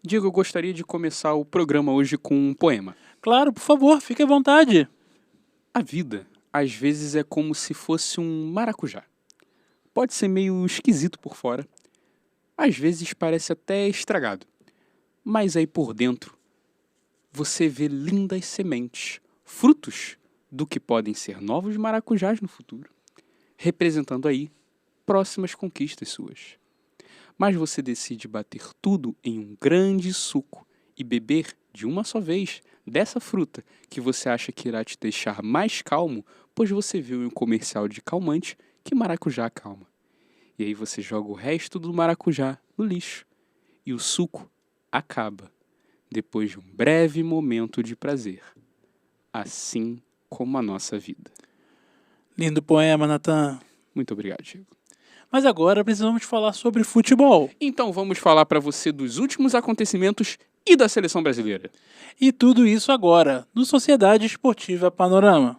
Diego, eu gostaria de começar o programa hoje com um poema. Claro, por favor, fique à vontade. A vida, às vezes, é como se fosse um maracujá. Pode ser meio esquisito por fora, às vezes parece até estragado, mas aí por dentro você vê lindas sementes, frutos do que podem ser novos maracujás no futuro, representando aí próximas conquistas suas. Mas você decide bater tudo em um grande suco e beber de uma só vez dessa fruta que você acha que irá te deixar mais calmo, pois você viu em um comercial de calmante que maracujá calma. E aí você joga o resto do maracujá no lixo e o suco acaba, depois de um breve momento de prazer. Assim como a nossa vida. Lindo poema, Natan. Muito obrigado, Diego. Mas agora precisamos falar sobre futebol. Então vamos falar para você dos últimos acontecimentos e da seleção brasileira. E tudo isso agora, no Sociedade Esportiva Panorama.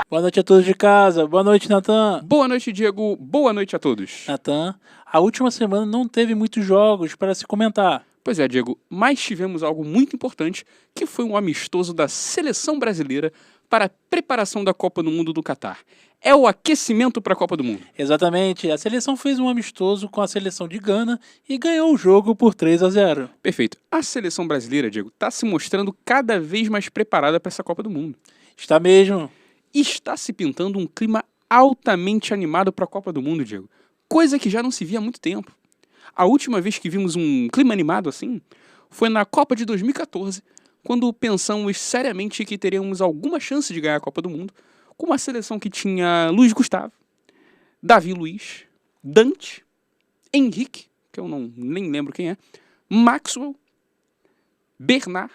Boa noite a todos de casa. Boa noite, Natan. Boa noite, Diego. Boa noite a todos. Natan, a última semana não teve muitos jogos para se comentar. Pois é, Diego, mas tivemos algo muito importante, que foi um amistoso da seleção brasileira para a preparação da Copa do Mundo do Catar. É o aquecimento para a Copa do Mundo. Exatamente, a seleção fez um amistoso com a seleção de Gana e ganhou o jogo por 3-0. Perfeito. A seleção brasileira, Diego, está se mostrando cada vez mais preparada para essa Copa do Mundo. Está mesmo. Está se pintando um clima altamente animado para a Copa do Mundo, Diego. Coisa que já não se via há muito tempo. A última vez que vimos um clima animado assim foi na Copa de 2014, quando pensamos seriamente que teríamos alguma chance de ganhar a Copa do Mundo, com uma seleção que tinha Luiz Gustavo, Davi Luiz, Dante, Henrique, que eu nem lembro quem é, Maxwell, Bernard.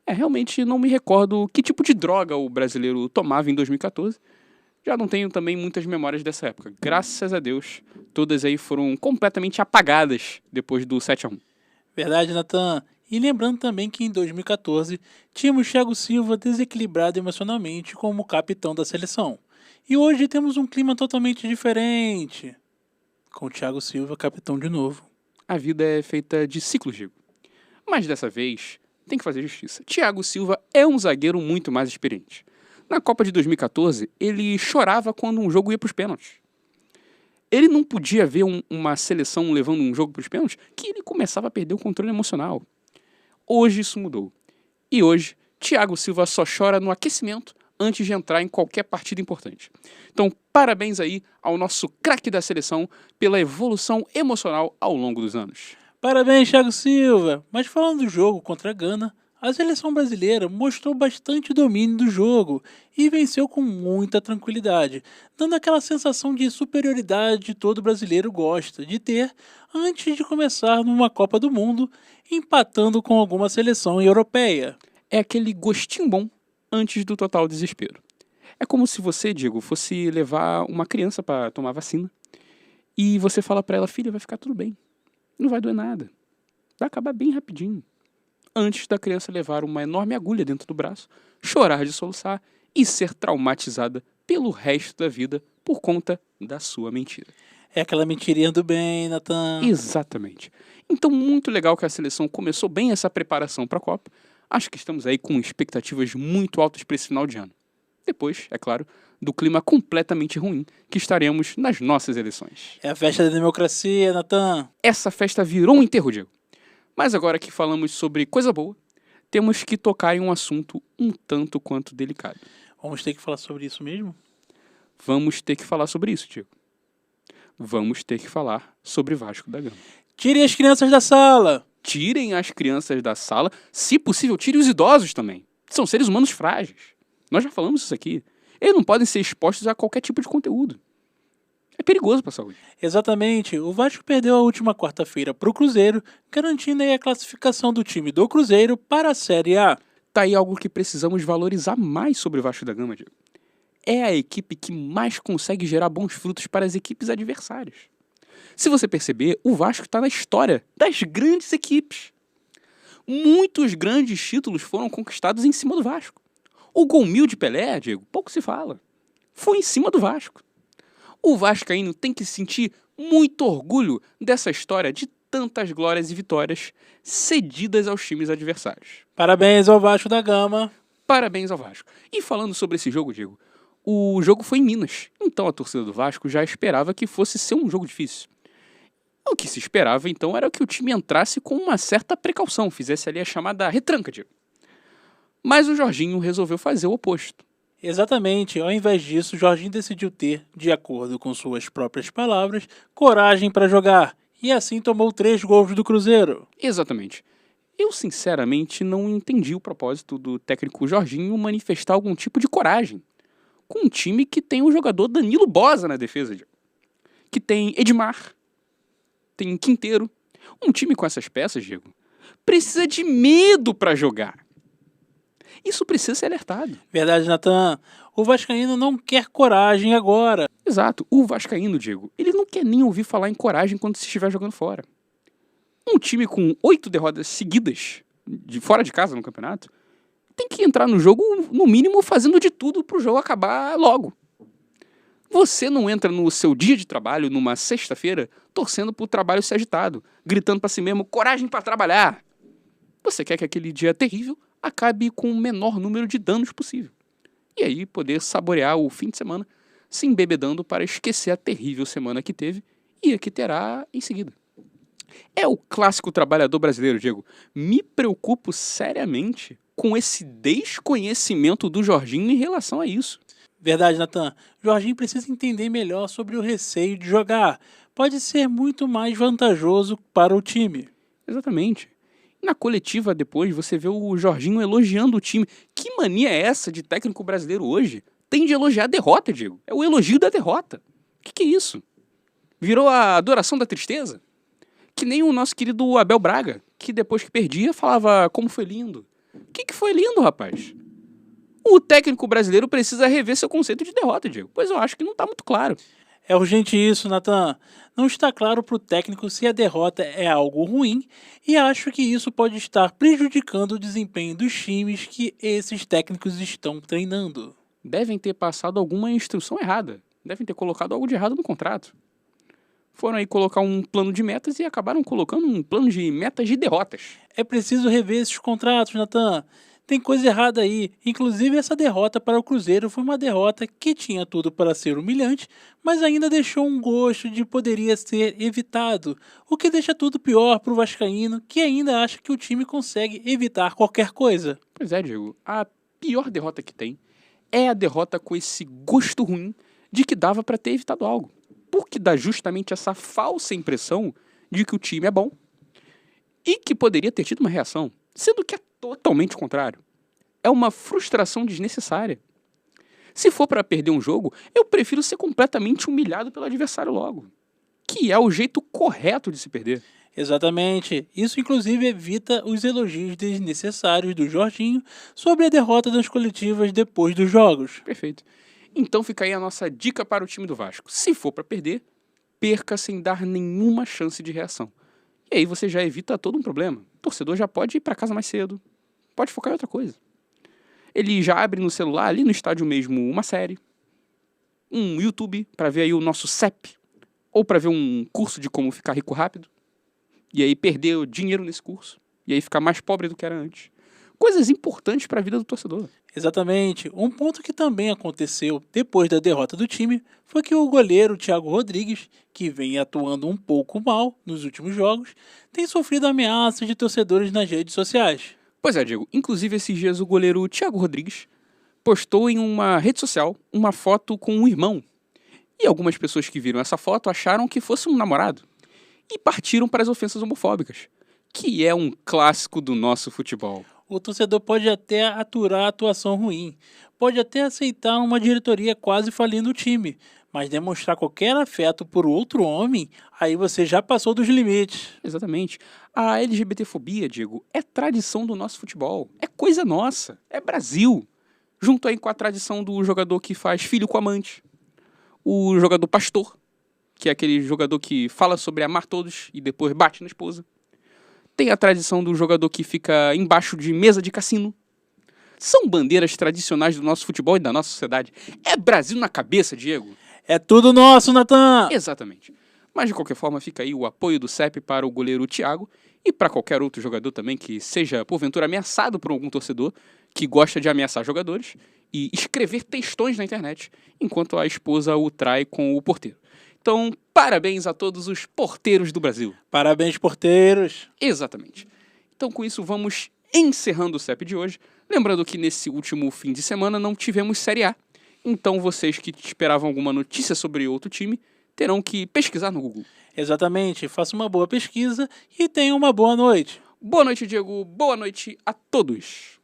Realmente não me recordo que tipo de droga o brasileiro tomava em 2014. Já não tenho também muitas memórias dessa época. Graças a Deus, todas aí foram completamente apagadas depois do 7-1. Verdade, Natan. E lembrando também que em 2014 tínhamos Thiago Silva desequilibrado emocionalmente como capitão da seleção. E hoje temos um clima totalmente diferente, com o Thiago Silva capitão de novo. A vida é feita de ciclos, Diego. Mas dessa vez, tem que fazer justiça. Thiago Silva é um zagueiro muito mais experiente. Na Copa de 2014, ele chorava quando um jogo ia para os pênaltis. Ele não podia ver uma seleção levando um jogo para os pênaltis que ele começava a perder o controle emocional. Hoje isso mudou. E hoje, Thiago Silva só chora no aquecimento antes de entrar em qualquer partida importante. Então, parabéns aí ao nosso craque da seleção pela evolução emocional ao longo dos anos. Parabéns, Thiago Silva! Mas falando do jogo contra a Gana, a seleção brasileira mostrou bastante domínio do jogo e venceu com muita tranquilidade, dando aquela sensação de superioridade que todo brasileiro gosta de ter antes de começar numa Copa do Mundo, empatando com alguma seleção europeia. É aquele gostinho bom antes do total desespero. É como se você, Diego, fosse levar uma criança para tomar vacina e você fala para ela, filha, vai ficar tudo bem, não vai doer nada, vai acabar bem rapidinho. Antes da criança levar uma enorme agulha dentro do braço, chorar de soluçar e ser traumatizada pelo resto da vida por conta da sua mentira. É aquela mentirinha do bem, Natan. Exatamente. Então, muito legal que a seleção começou bem essa preparação para a Copa. Acho que estamos aí com expectativas muito altas para esse final de ano. Depois, é claro, do clima completamente ruim que estaremos nas nossas eleições. É a festa da democracia, Natan. Essa festa virou um enterro, Diego. Mas agora que falamos sobre coisa boa, temos que tocar em um assunto um tanto quanto delicado. Vamos ter que falar sobre isso mesmo? Vamos ter que falar sobre isso, Diego. Vamos ter que falar sobre Vasco da Gama. Tirem as crianças da sala! Tirem as crianças da sala, se possível, tirem os idosos também. São seres humanos frágeis. Nós já falamos isso aqui. Eles não podem ser expostos a qualquer tipo de conteúdo. É perigoso para a saúde. Exatamente. O Vasco perdeu a última quarta-feira para o Cruzeiro, garantindo aí a classificação do time do Cruzeiro para a Série A. Tá aí algo que precisamos valorizar mais sobre o Vasco da Gama, Diego. É a equipe que mais consegue gerar bons frutos para as equipes adversárias. Se você perceber, o Vasco está na história das grandes equipes. Muitos grandes títulos foram conquistados em cima do Vasco. O gol mil de Pelé, Diego, pouco se fala. Foi em cima do Vasco. O vascaíno tem que se sentir Muito orgulho dessa história de tantas glórias e vitórias cedidas aos times adversários. Parabéns ao Vasco da Gama. Parabéns ao Vasco. E falando sobre esse jogo, Diego, o jogo foi em Minas, então a torcida do Vasco já esperava que fosse ser um jogo difícil. O que se esperava, então, era que o time entrasse com uma certa precaução, fizesse ali a chamada retranca, Diego. Mas o Jorginho resolveu fazer o oposto. Exatamente, ao invés disso, Jorginho decidiu ter, de acordo com suas próprias palavras, coragem para jogar, e assim tomou 3 gols do Cruzeiro. Exatamente. Eu, sinceramente, não entendi o propósito do técnico Jorginho manifestar algum tipo de coragem com um time que tem o jogador Danilo Boza na defesa, Diego. Que tem Edmar, tem Quinteiro. Um time com essas peças, Diego, precisa de medo para jogar. Isso precisa ser alertado. Verdade, Natan. O vascaíno não quer coragem agora. Exato. O vascaíno, Diego, ele não quer nem ouvir falar em coragem quando se estiver jogando fora. Um time com 8 derrotas seguidas, de fora de casa no campeonato, tem que entrar no jogo, no mínimo, fazendo de tudo pro jogo acabar logo. Você não entra no seu dia de trabalho, numa sexta-feira, torcendo pro trabalho ser agitado, gritando pra si mesmo, coragem pra trabalhar. Você quer que aquele dia terrível acabe com o menor número de danos possível. E aí poder saborear o fim de semana, se embebedando para esquecer a terrível semana que teve e a que terá em seguida. É o clássico trabalhador brasileiro, Diego. Me preocupo seriamente com esse desconhecimento do Jorginho em relação a isso. Verdade, Natan. Jorginho precisa entender melhor sobre o receio de jogar. Pode ser muito mais vantajoso para o time. Exatamente. Na coletiva depois você vê o Jorginho elogiando o time. Que mania é essa de técnico brasileiro hoje? Tem de elogiar a derrota, Diego. É o elogio da derrota. O que é isso? Virou a adoração da tristeza? Que nem o nosso querido Abel Braga, que depois que perdia falava como foi lindo. O que foi lindo, rapaz? O técnico brasileiro precisa rever seu conceito de derrota, Diego. Pois eu acho que não está muito claro. É urgente isso, Natan. Não está claro para o técnico se a derrota é algo ruim e acho que isso pode estar prejudicando o desempenho dos times que esses técnicos estão treinando. Devem ter passado alguma instrução errada. Devem ter colocado algo de errado no contrato. Foram aí colocar um plano de metas e acabaram colocando um plano de metas de derrotas. É preciso rever esses contratos, Natan. Tem coisa errada aí. Inclusive, essa derrota para o Cruzeiro foi uma derrota que tinha tudo para ser humilhante, mas ainda deixou um gosto de poderia ser evitado, o que deixa tudo pior para o vascaíno, que ainda acha que o time consegue evitar qualquer coisa. Pois é, Diego. A pior derrota que tem é a derrota com esse gosto ruim de que dava para ter evitado algo. Porque dá justamente essa falsa impressão de que o time é bom e que poderia ter tido uma reação, sendo que é totalmente o contrário. É uma frustração desnecessária. Se for para perder um jogo, eu prefiro ser completamente humilhado pelo adversário logo, que é o jeito correto de se perder. Exatamente. Isso inclusive evita os elogios desnecessários do Jorginho sobre a derrota das coletivas depois dos jogos. Perfeito. Então fica aí a nossa dica para o time do Vasco. Se for para perder, perca sem dar nenhuma chance de reação. E aí você já evita todo um problema. O torcedor já pode ir para casa mais cedo. Pode focar em outra coisa. Ele já abre no celular, ali no estádio mesmo, uma série, um YouTube, para ver aí o nosso CEP, ou para ver um curso de como ficar rico rápido, e aí perder o dinheiro nesse curso, e aí ficar mais pobre do que era antes. Coisas importantes para a vida do torcedor. Exatamente. Um ponto que também aconteceu depois da derrota do time foi que o goleiro Thiago Rodrigues, que vem atuando um pouco mal nos últimos jogos, tem sofrido ameaças de torcedores nas redes sociais. Pois é, Diego. Inclusive, esses dias o goleiro Thiago Rodrigues postou em uma rede social uma foto com um irmão. E algumas pessoas que viram essa foto acharam que fosse um namorado. E partiram para as ofensas homofóbicas, que é um clássico do nosso futebol. O torcedor pode até aturar a atuação ruim, pode até aceitar uma diretoria quase falindo o time, mas demonstrar qualquer afeto por outro homem, aí você já passou dos limites. Exatamente. A LGBTfobia, Diego, é tradição do nosso futebol. É coisa nossa. É Brasil. Junto aí com a tradição do jogador que faz filho com amante. O jogador pastor, que é aquele jogador que fala sobre amar todos e depois bate na esposa. Tem a tradição do jogador que fica embaixo de mesa de cassino. São bandeiras tradicionais do nosso futebol e da nossa sociedade. É Brasil na cabeça, Diego. É tudo nosso, Natan! Exatamente. Mas de qualquer forma fica aí o apoio do CEP para o goleiro Thiago e para qualquer outro jogador também que seja porventura ameaçado por algum torcedor que gosta de ameaçar jogadores e escrever textões na internet enquanto a esposa o trai com o porteiro. Então, parabéns a todos os porteiros do Brasil. Parabéns, porteiros. Exatamente. Então, com isso, vamos encerrando o CEP de hoje. Lembrando que nesse último fim de semana não tivemos Série A. Então, vocês que esperavam alguma notícia sobre outro time terão que pesquisar no Google. Exatamente. Faça uma boa pesquisa e tenha uma boa noite. Boa noite, Diego. Boa noite a todos.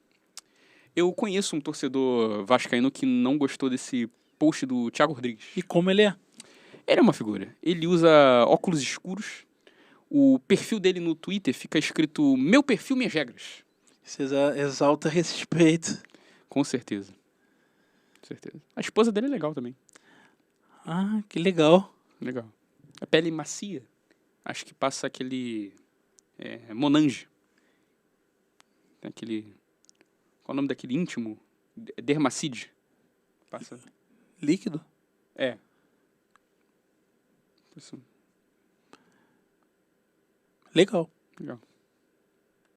Eu conheço um torcedor vascaíno que não gostou desse post do Thiago Rodrigues. E como ele é? Ele é uma figura. Ele usa óculos escuros. O perfil dele no Twitter fica escrito meu perfil, minhas regras. Isso exalta respeito. Com certeza. Com certeza. A esposa dele é legal também. Ah, que legal. Legal. A pele macia. Acho que passa aquele Monange. Tem aquele... Qual é o nome daquele íntimo? Dermacide. Passa... Líquido? É. Isso. Legal. Legal.